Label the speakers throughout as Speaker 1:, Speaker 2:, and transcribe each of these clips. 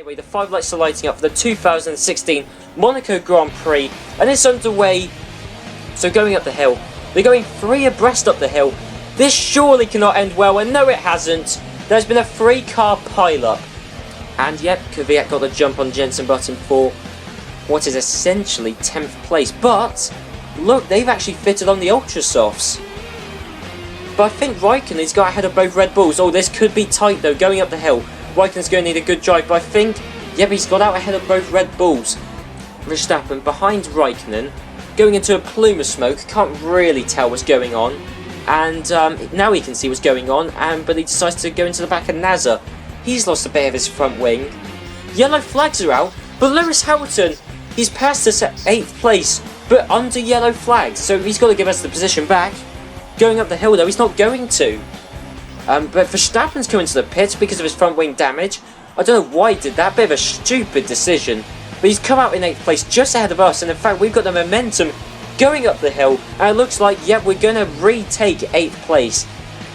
Speaker 1: Anyway, the 5 lights are lighting up for the 2016 Monaco Grand Prix, and it's underway. So going up the hill, they're going 3 abreast up the hill. This surely cannot end well, and no it hasn't. There's been a 3-car pile-up. And yep, Kvyat got the jump on Jensen Button for what is essentially 10th place. But, look, they've actually fitted on the Ultra Softs. But I think Raikkonen's got ahead of both Red Bulls. Oh, this could be tight though, going up the hill. Raikkonen's going to need a good drive, but I think, yep, he's got out ahead of both Red Bulls. Verstappen behind Raikkonen, going into a plume of smoke, can't really tell what's going on. And now he can see what's going on, but he decides to go into the back of Nasser. He's lost a bit of his front wing. Yellow flags are out, but Lewis Hamilton, he's passed us at 8th place, but under yellow flags, so he's got to give us the position back. Going up the hill though, he's not going to. But Verstappen's coming to the pits because of his front wing damage. I don't know why he did that, bit of a stupid decision. But he's come out in 8th place just ahead of us, and in fact we've got the momentum going up the hill, and it looks like, yep, we're going to retake 8th place.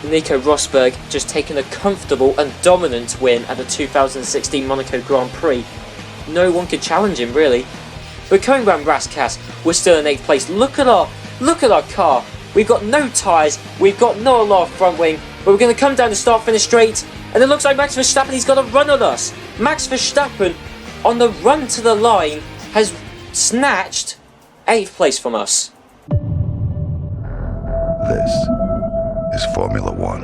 Speaker 1: Nico Rosberg just taking a comfortable and dominant win at the 2016 Monaco Grand Prix. No one could challenge him really. But coming round Raskas, we're still in 8th place. Look at our car. We've got no tyres, we've got not a lot of front wing, but we're going to come down the start-finish straight, and it looks like Max Verstappen, he's got a run on us. Max Verstappen, on the run to the line, has snatched 8th place from us.
Speaker 2: This is Formula One.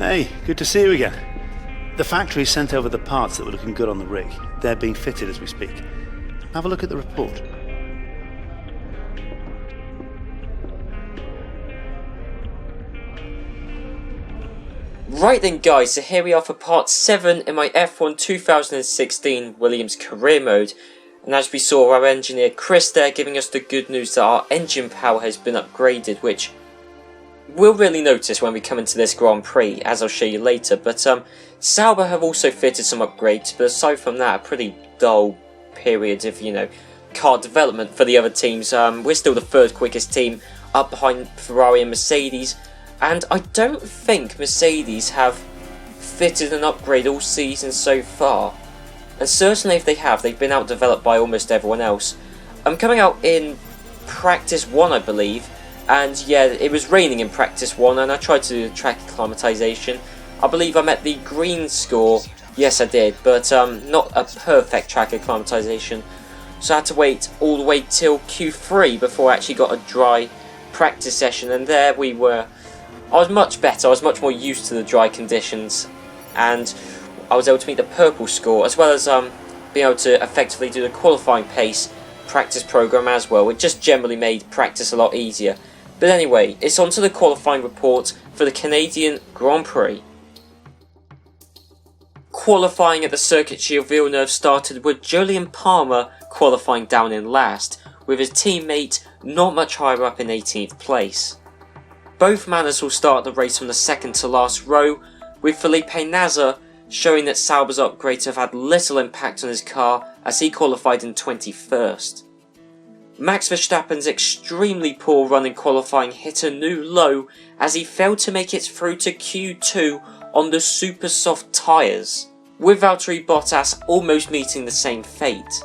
Speaker 3: Hey, good to see you again. The factory sent over the parts that were looking good on the rig. They're being fitted as we speak. Have a look at the report.
Speaker 1: Right then guys, so here we are for part 7 in my F1 2016 Williams career mode. And as we saw, our engineer Chris there giving us the good news that our engine power has been upgraded, which we'll really notice when we come into this Grand Prix, as I'll show you later. But Sauber have also fitted some upgrades, but aside from that, a pretty dull period of, car development for the other teams. We're still the 3rd quickest team, up behind Ferrari and Mercedes. And I don't think Mercedes have fitted an upgrade all season so far. And certainly if they have, they've been outdeveloped by almost everyone else. I'm coming out in practice 1, I believe. And yeah, it was raining in practice 1, and I tried to track acclimatization. I believe I met the green score. Yes, I did, but not a perfect track acclimatization. So I had to wait all the way till Q3 before I actually got a dry practice session, and there we were. I was much better, I was much more used to the dry conditions, and I was able to meet the purple score, as well as being able to effectively do the qualifying pace practice program as well. It just generally made practice a lot easier. But anyway, it's on to the qualifying report for the Canadian Grand Prix. Qualifying at the Circuit Gilles Villeneuve started with Jolyon Palmer qualifying down in last, with his teammate not much higher up in 18th place. Both Manners will start the race from the second to last row, with Felipe Nasser showing that Sauber's upgrades have had little impact on his car as he qualified in 21st. Max Verstappen's extremely poor run in qualifying hit a new low as he failed to make it through to Q2 on the super soft tyres, with Valtteri Bottas almost meeting the same fate.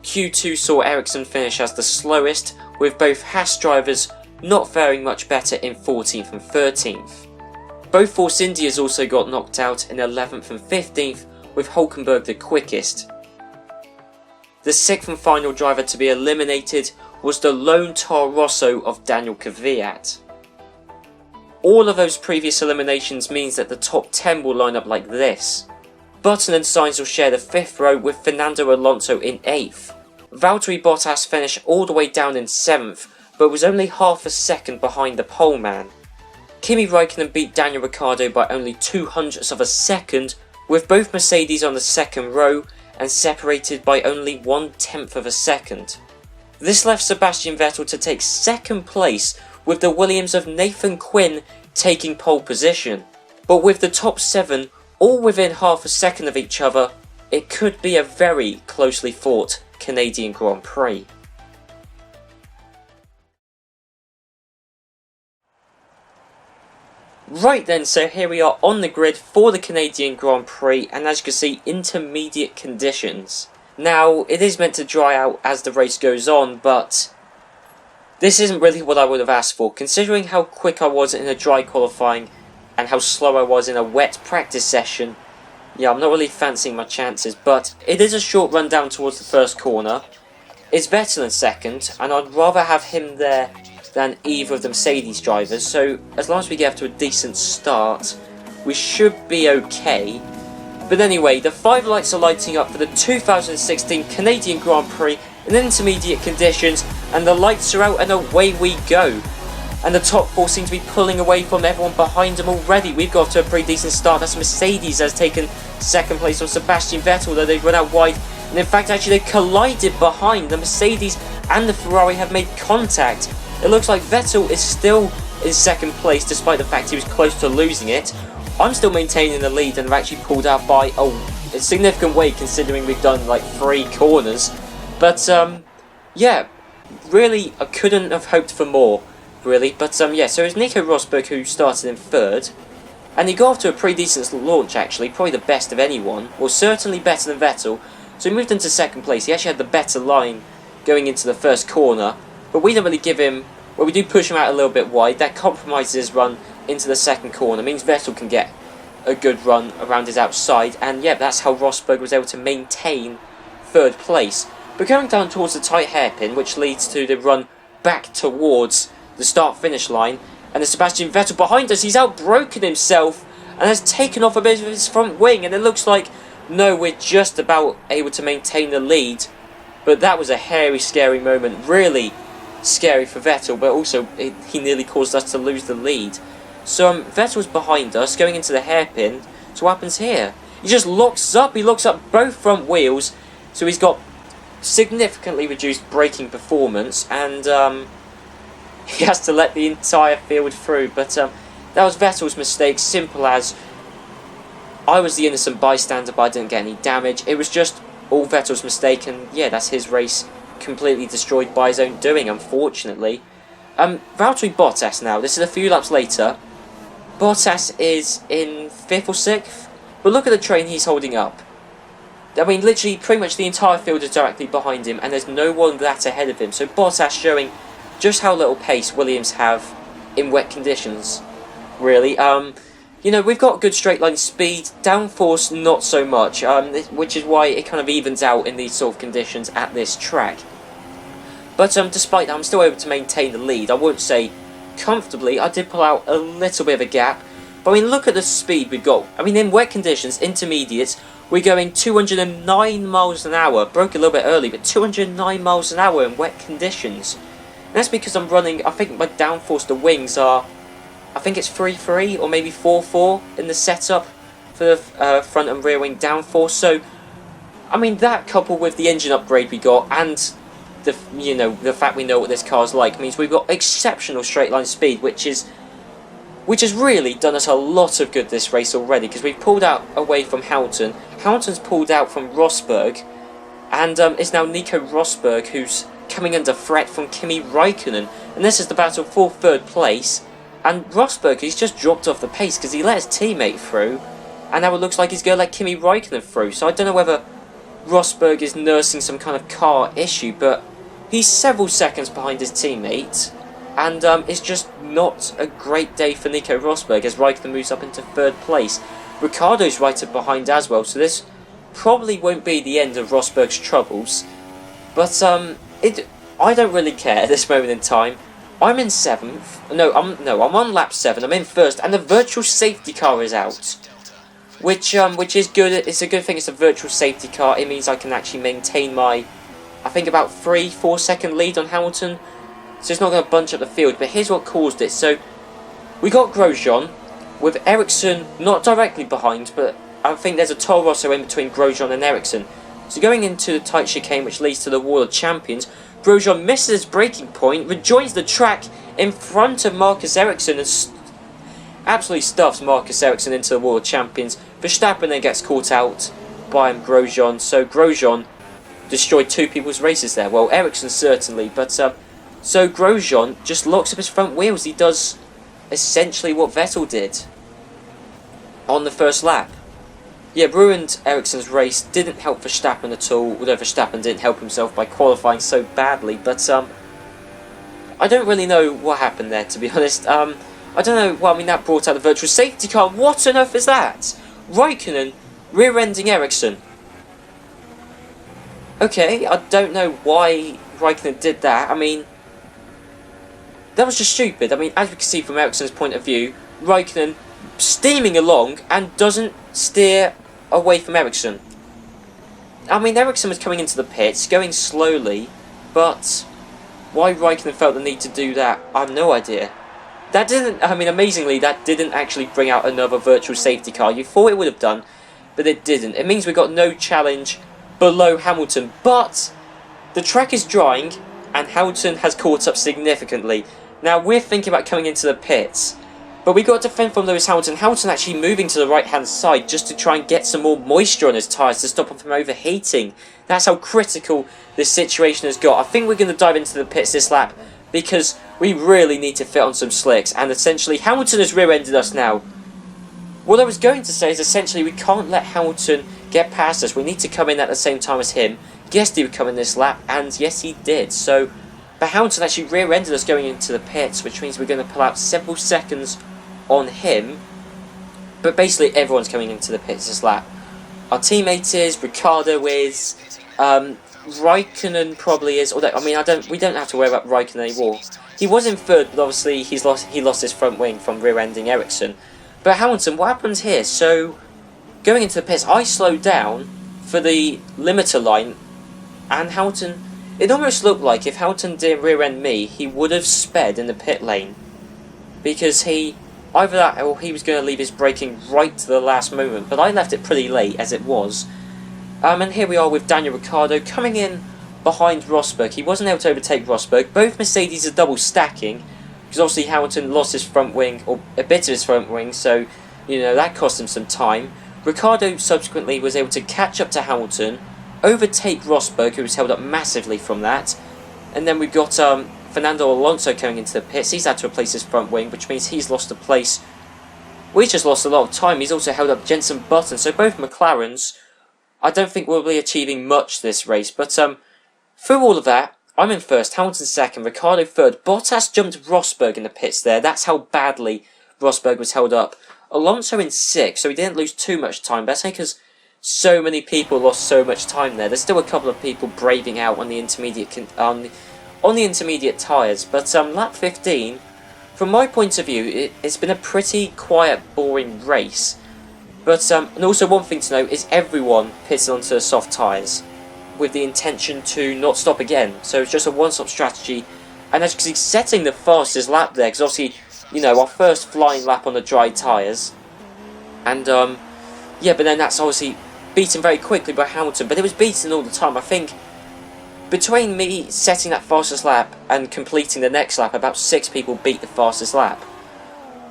Speaker 1: Q2 saw Ericsson finish as the slowest, with both Haas drivers not faring much better in 14th and 13th. Both Force Indias also got knocked out in 11th and 15th, with Hulkenberg the quickest. The 6th and final driver to be eliminated was the lone Toro Rosso of Daniel Kvyat. All of those previous eliminations means that the top 10 will line up like this. Button and Sainz will share the 5th row with Fernando Alonso in 8th. Valtteri Bottas finished all the way down in 7th, but was only half a second behind the pole man. Kimi Raikkonen beat Daniel Ricciardo by only 0.02 of a second, with both Mercedes on the 2nd row and separated by only 1/10 of a second. This left Sebastian Vettel to take 2nd place, with the Williams of Nathan Quinn taking pole position. But with the top 7 all within half a second of each other, it could be a very closely fought Canadian Grand Prix. Right then, so here we are on the grid for the Canadian Grand Prix, and as you can see, intermediate conditions. Now, it is meant to dry out as the race goes on, but this isn't really what I would have asked for, considering how quick I was in a dry qualifying and how slow I was in a wet practice session. Yeah, I'm not really fancying my chances, but it is a short run down towards the first corner. It's Vettel in second, and I'd rather have him there than either of the Mercedes drivers, so as long as we get to a decent start, we should be okay. But anyway, the 5 lights are lighting up for the 2016 Canadian Grand Prix in intermediate conditions, and the lights are out and away we go. And the top 4 seem to be pulling away from everyone behind them already. We've got to a pretty decent start. That's Mercedes has taken second place on Sebastian Vettel, though they've run out wide. And in fact, actually, they collided behind. The Mercedes and the Ferrari have made contact. It looks like Vettel is still in second place, despite the fact he was close to losing it. I'm still maintaining the lead and have actually pulled out by a significant way, considering we've done like 3 corners. But, yeah, really, I couldn't have hoped for more, really. But, yeah, so it's Nico Rosberg who started in 3rd. And he got off to a pretty decent launch, actually, probably the best of anyone, or certainly better than Vettel. So he moved into 2nd place. He actually had the better line going into the first corner. But we don't really give him, well, we do push him out a little bit wide. That compromises his run into the second corner. It means Vettel can get a good run around his outside. And yeah, that's how Rosberg was able to maintain 3rd place. But going down towards the tight hairpin, which leads to the run back towards the start-finish line. And there's Sebastian Vettel behind us. He's outbroken himself and has taken off a bit of his front wing. And it looks like, no, we're just about able to maintain the lead. But that was a hairy, scary moment. Really scary for Vettel, but also he nearly caused us to lose the lead. So Vettel's behind us, going into the hairpin. So what happens here? He just locks up. He locks up both front wheels. So he's got significantly reduced braking performance, and he has to let the entire field through. But that was Vettel's mistake, simple as. I was the innocent bystander, but I didn't get any damage. It was just all Vettel's mistake, and yeah, that's his race completely destroyed by his own doing, unfortunately. Valtteri Bottas now. This is a few laps later. Bottas is in 5th or 6th, but look at the train he's holding up. I mean, literally, pretty much the entire field is directly behind him, and there's no one that ahead of him. So Bottas showing just how little pace Williams have in wet conditions, really. You know, we've got good straight line speed, downforce not so much, which is why it kind of evens out in these sort of conditions at this track. But despite that, I'm still able to maintain the lead. I won't say comfortably. I did pull out a little bit of a gap. But I mean, look at the speed we've got. I mean, in wet conditions, intermediates, we're going 209 miles an hour. Broke a little bit early, but 209 miles an hour in wet conditions. And that's because I'm running, I think my downforce, the wings are, I think it's 3.3 or maybe 4.4 in the setup for the front and rear wing downforce. So, I mean, that coupled with the engine upgrade we got and the fact we know what this car's like means we've got exceptional straight line speed, which has really done us a lot of good this race already, because we've pulled out away from Hamilton. Hamilton's pulled out from Rosberg, and it's now Nico Rosberg who's coming under threat from Kimi Raikkonen, and this is the battle for 3rd place. And Rosberg, he's just dropped off the pace because he let his teammate through, and now it looks like he's going to let Kimi Raikkonen through. So I don't know whether Rosberg is nursing some kind of car issue, but he's several seconds behind his teammate, and it's just not a great day for Nico Rosberg as Raikkonen moves up into 3rd place. Ricciardo's right up behind as well, so this probably won't be the end of Rosberg's troubles. But I don't really care at this moment in time. I'm in 7th. No, I'm on lap 7. I'm in 1st, and the virtual safety car is out, which is good. It's a good thing. It's a virtual safety car. It means I can actually maintain my, I think, about 3-4 second lead on Hamilton. So it's not going to bunch up the field. But here's what caused it. So we got Grosjean with Ericsson not directly behind, but I think there's a Toro Rosso in between Grosjean and Ericsson. So going into the tight chicane, which leads to the Wall of Champions, Grosjean misses his braking point, rejoins the track in front of Marcus Ericsson and absolutely stuffs Marcus Ericsson into the Wall of Champions. Verstappen then gets caught out by Grosjean, so Grosjean destroyed 2 people's races there. Well, Ericsson certainly, but so Grosjean just locks up his front wheels. He does essentially what Vettel did. on the first lap. Yeah, ruined Ericsson's race, didn't help Verstappen at all, although Verstappen didn't help himself by qualifying so badly, but I don't really know what happened there, to be honest. I don't know, well, I mean, that brought out the virtual safety car. What on earth is that? Raikkonen rear-ending Ericsson. Okay, I don't know why Raikkonen did that. I mean, that was just stupid. I mean, as we can see from Ericsson's point of view, Raikkonen steaming along and doesn't steer away from Ericsson. I mean, Ericsson was coming into the pits, going slowly, but why Raikkonen felt the need to do that, I have no idea. That didn't, I mean, amazingly, that didn't actually bring out another virtual safety car. You thought it would have done, but it didn't. It means we got no challenge below Hamilton, but the track is drying, and Hamilton has caught up significantly. Now, we're thinking about coming into the pits, but we got to defend from Lewis Hamilton. Hamilton actually moving to the right-hand side just to try and get some more moisture on his tyres to stop him from overheating. That's how critical this situation has got. I think we're going to dive into the pits this lap because we really need to fit on some slicks. And essentially, Hamilton has rear-ended us now. What I was going to say is essentially we can't let Hamilton get past us. We need to come in at the same time as him. Yes, he would come in this lap, and yes, he did. So, but Hamilton actually rear-ended us going into the pits, which means we're going to pull out several seconds on him. But basically, everyone's coming into the pits this lap. Our teammate is, Ricciardo is, Raikkonen probably is. Although, I mean, we don't have to worry about Raikkonen anymore. He was in third, but obviously he lost his front wing from rear-ending Ericsson. But Hamilton, what happens here? So, going into the pits, I slowed down for the limiter line, and Hamilton, it almost looked like if Hamilton didn't rear-end me, he would have sped in the pit lane. Because either that or he was going to leave his braking right to the last moment, but I left it pretty late as it was. And here we are with Daniel Ricciardo coming in behind Rosberg. He wasn't able to overtake Rosberg. Both Mercedes are double stacking, because obviously Hamilton lost his front wing, or a bit of his front wing, so, you know, that cost him some time. Ricciardo subsequently was able to catch up to Hamilton, overtake Rosberg, who was held up massively from that, and then we've got Fernando Alonso coming into the pits. He's had to replace his front wing, which means he's lost a place. Well, he's just lost a lot of time. He's also held up Jenson Button, so both McLarens, I don't think we'll be achieving much this race, but through all of that, I'm in first, Hamilton second, Ricciardo third. Bottas jumped Rosberg in the pits there. That's how badly Rosberg was held up. Alonso in sixth, so he didn't lose too much time. That's because so many people lost so much time there. There's still a couple of people braving out on the intermediate on the intermediate tyres. But lap 15, from my point of view, it's been a pretty quiet, boring race. But and also one thing to note is everyone pitted onto the soft tyres with the intention to not stop again. So it's just a one-stop strategy. And as you can see, setting the fastest lap there, because obviously, you know, our first flying lap on the dry tyres. And, yeah, but then that's obviously beaten very quickly by Hamilton. But it was beaten all the time. I think between me setting that fastest lap and completing the next lap, about 6 people beat the fastest lap.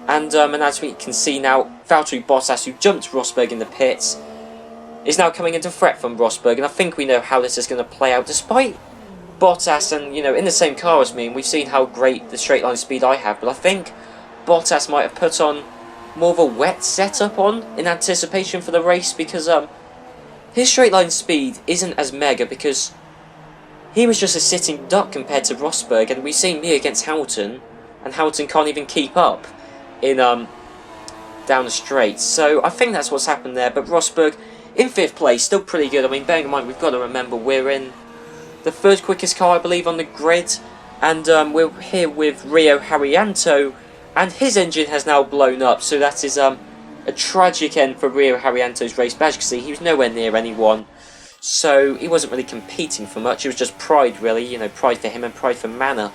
Speaker 1: And as we can see now, Valtteri Bottas, who jumped Rosberg in the pits, is now coming into threat from Rosberg, and I think we know how this is going to play out. Despite Bottas and, you know, in the same car as me, and we've seen how great the straight line speed I have, but I think Bottas might have put on more of a wet setup on in anticipation for the race, because his straight line speed isn't as mega, because he was just a sitting duck compared to Rosberg, and we've seen me against Hamilton, and Hamilton can't even keep up in down the straight. So I think that's what's happened there. But Rosberg in 5th place, still pretty good. I mean, bearing in mind, we've got to remember we're in the 3rd quickest car, I believe, on the grid, and we're here with Rio Haryanto, and his engine has now blown up, so that is a tragic end for Rio Haryanto's race. But as you can see, he was nowhere near anyone, so he wasn't really competing for much. It was just pride, really, you know, pride for him and pride for Manor,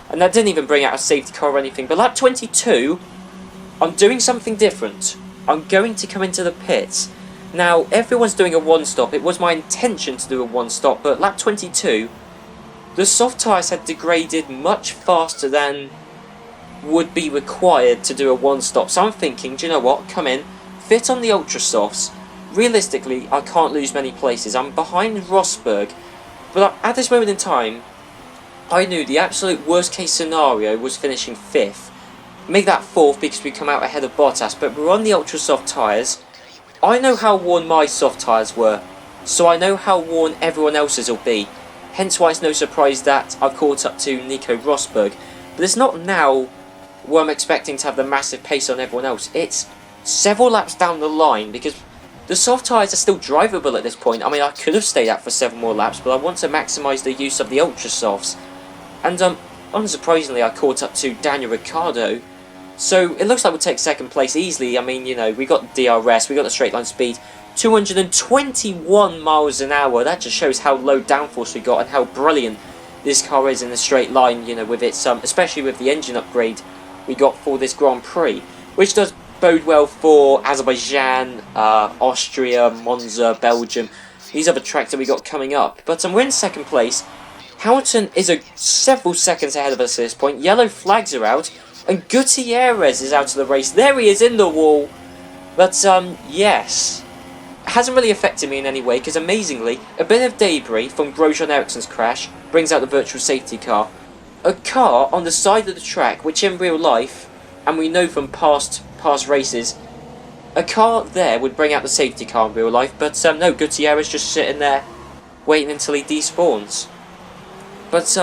Speaker 1: and that didn't even bring out a safety car or anything. But lap 22, I'm doing something different. I'm going to come into the pits. Now, everyone's doing a one-stop. It was my intention to do a one-stop, but lap 22, the soft tyres had degraded much faster than would be required to do a one-stop. So I'm thinking, do you know what? Come in, fit on the ultra softs. Realistically, I can't lose many places. I'm behind Rosberg, but at this moment in time, I knew the absolute worst-case scenario was finishing 5th. make that 4th because we come out ahead of Bottas, but we're on the ultra soft tyres. I know how worn my soft tyres were, so I know how worn everyone else's will be. Hence why it's no surprise that I've caught up to Nico Rosberg. But it's not now where I'm expecting to have the massive pace on everyone else. It's several laps down the line, because the soft tyres are still drivable at this point. I mean, I could have stayed out for 7 more laps, but I want to maximise the use of the ultra softs. And unsurprisingly, I caught up to Daniel Ricciardo. So it looks like we'll take 2nd place easily. I mean, you know, we got DRS, we got the straight line speed, 221 miles an hour. That just shows how low downforce we got and how brilliant this car is in a straight line, you know, with its especially with the engine upgrade we got for this Grand Prix, which does bode well for Azerbaijan, Austria, Monza, Belgium, these other tracks that we got coming up. But we're in 2nd place. Hamilton is several seconds ahead of us at this point. Yellow flags are out, and Gutierrez is out of the race. There he is in the wall. But yes, it hasn't really affected me in any way, because amazingly, a bit of debris from Grosjean Ericsson's crash brings out the virtual safety car. A car on the side of the track, which in real life, and we know from past races, a car there would bring out the safety car in real life, but no, Gutierrez just sitting there waiting until he despawns. But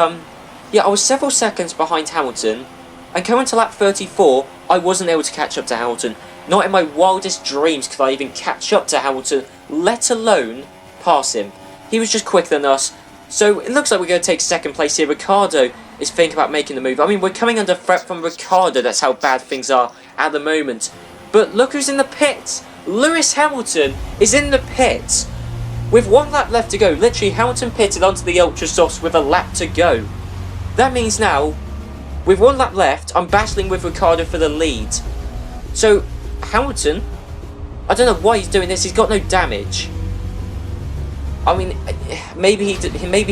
Speaker 1: yeah, I was several seconds behind Hamilton, and coming to lap 34, I wasn't able to catch up to Hamilton. Not in my wildest dreams could I even catch up to Hamilton, let alone pass him. He was just quicker than us. So it looks like we're going to take 2nd place here. Ricciardo is thinking about making the move. I mean, we're coming under threat from Ricciardo. That's how bad things are at the moment. But look who's in the pits. Lewis Hamilton is in the pits. With 1 lap left to go. Literally, Hamilton pitted onto the ultra softs with a lap to go. That means now, with 1 lap left, I'm battling with Ricciardo for the lead. So, Hamilton, I don't know why he's doing this. He's got no damage. I mean, maybe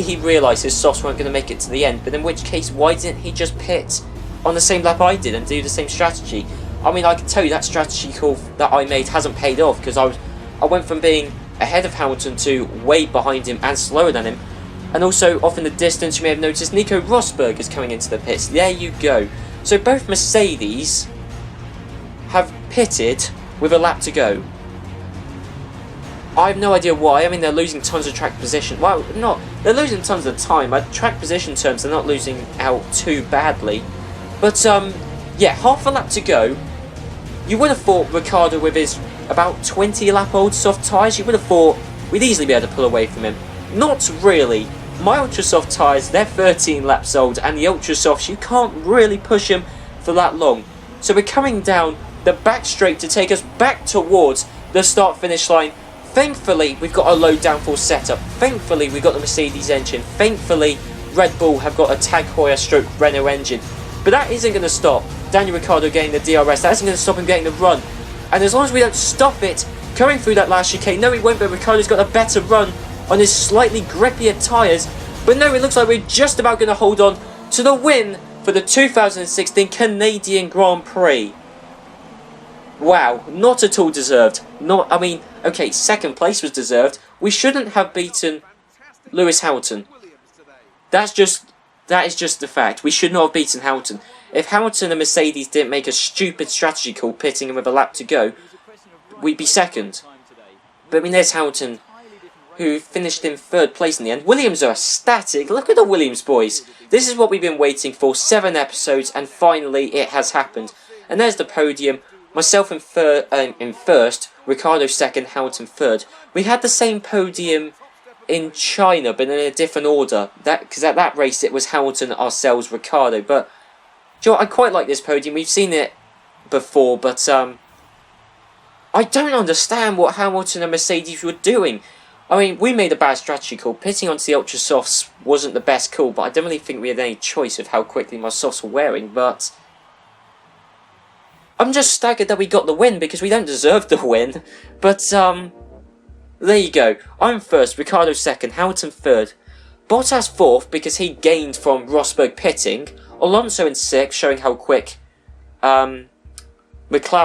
Speaker 1: he realised his softs weren't going to make it to the end, but in which case, why didn't he just pit on the same lap I did and do the same strategy? I mean, I can tell you that strategy call that I made hasn't paid off, because I went from being ahead of Hamilton to way behind him and slower than him. And also, off in the distance, you may have noticed Nico Rosberg is coming into the pits. There you go. So both Mercedes have pitted with a lap to go. I have no idea why. I mean, they're losing tons of track position. Well, they're losing tons of time. At track position terms, they're not losing out too badly. But, yeah, half a lap to go. You would have thought Ricciardo, with his about 20 lap old soft tyres, you would have thought we'd easily be able to pull away from him. Not really. My ultra soft tyres, they're 13 laps old, and the ultra softs, you can't really push them for that long. So we're coming down the back straight to take us back towards the start finish line. Thankfully, we've got a low downforce setup. Thankfully, we've got the Mercedes engine. Thankfully, Red Bull have got a Tag Heuer stroke Renault engine. But that isn't going to stop Daniel Ricciardo getting the DRS. That isn't going to stop him getting the run. And as long as we don't stop it coming through that last chicane, no, it won't, but Ricciardo's got a better run on his slightly grippier tyres. But no, it looks like we're just about going to hold on to the win for the 2016 Canadian Grand Prix. Wow, not at all deserved. I mean, okay, 2nd place was deserved. We shouldn't have beaten Lewis Hamilton. That is just the fact. We should not have beaten Hamilton. If Hamilton and Mercedes didn't make a stupid strategy call pitting him with a lap to go, we'd be 2nd. But I mean, there's Hamilton, who finished in 3rd place in the end. Williams are ecstatic. Look at the Williams boys. This is what we've been waiting for. 7 episodes, and finally it has happened. And there's the podium. Myself in 1st, Ricciardo 2nd, Hamilton 3rd. We had the same podium in China, but in a different order. Because at that race it was Hamilton, ourselves, Ricciardo. But do you know what? I quite like this podium. We've seen it before, but I don't understand what Hamilton and Mercedes were doing. I mean, we made a bad strategy call. Pitting onto the ultra softs wasn't the best call, but I don't really think we had any choice of how quickly my softs were wearing. But I'm just staggered that we got the win, because we don't deserve the win. But there you go. I'm 1st, Ricciardo 2nd, Hamilton 3rd, Bottas 4th because he gained from Rosberg pitting, Alonso in 6th, showing how quick McLaren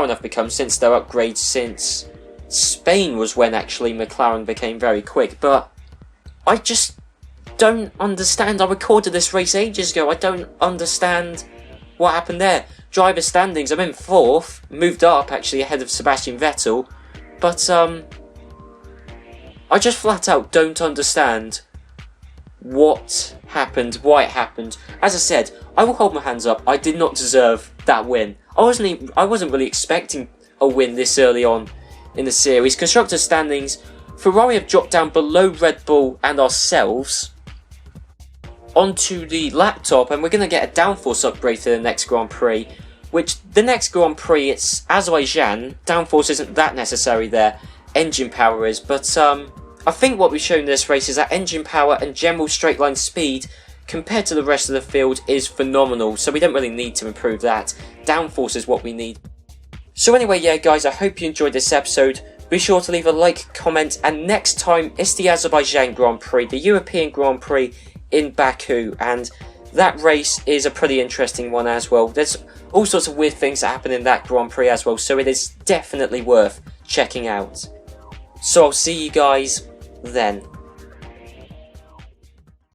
Speaker 1: have become since their upgrade since Spain was when actually McLaren became very quick. But I just don't understand. I recorded this race ages ago. I don't understand what happened there. driver standings, I'm in 4th, moved up actually ahead of Sebastian Vettel, but I just flat out don't understand what happened, why it happened. As I said, I will hold my hands up, I did not deserve that win. I wasn't really expecting a win this early on in the series. Constructor standings, Ferrari have dropped down below Red Bull and ourselves onto the laptop, and we're going to get a downforce upgrade for the next Grand Prix, which the next Grand Prix, it's Azerbaijan. Downforce isn't that necessary there, engine power is, but I think what we've shown in this race is that engine power and general straight line speed compared to the rest of the field is phenomenal, so we don't really need to improve that. Downforce is what we need. So anyway, yeah guys, I hope you enjoyed this episode. Be sure to leave a like, comment, and next time it's the Azerbaijan Grand Prix, the European Grand Prix in Baku, and that race is a pretty interesting one as well. There's all sorts of weird things that happen in that Grand Prix as well, so it is definitely worth checking out. So I'll see you guys then.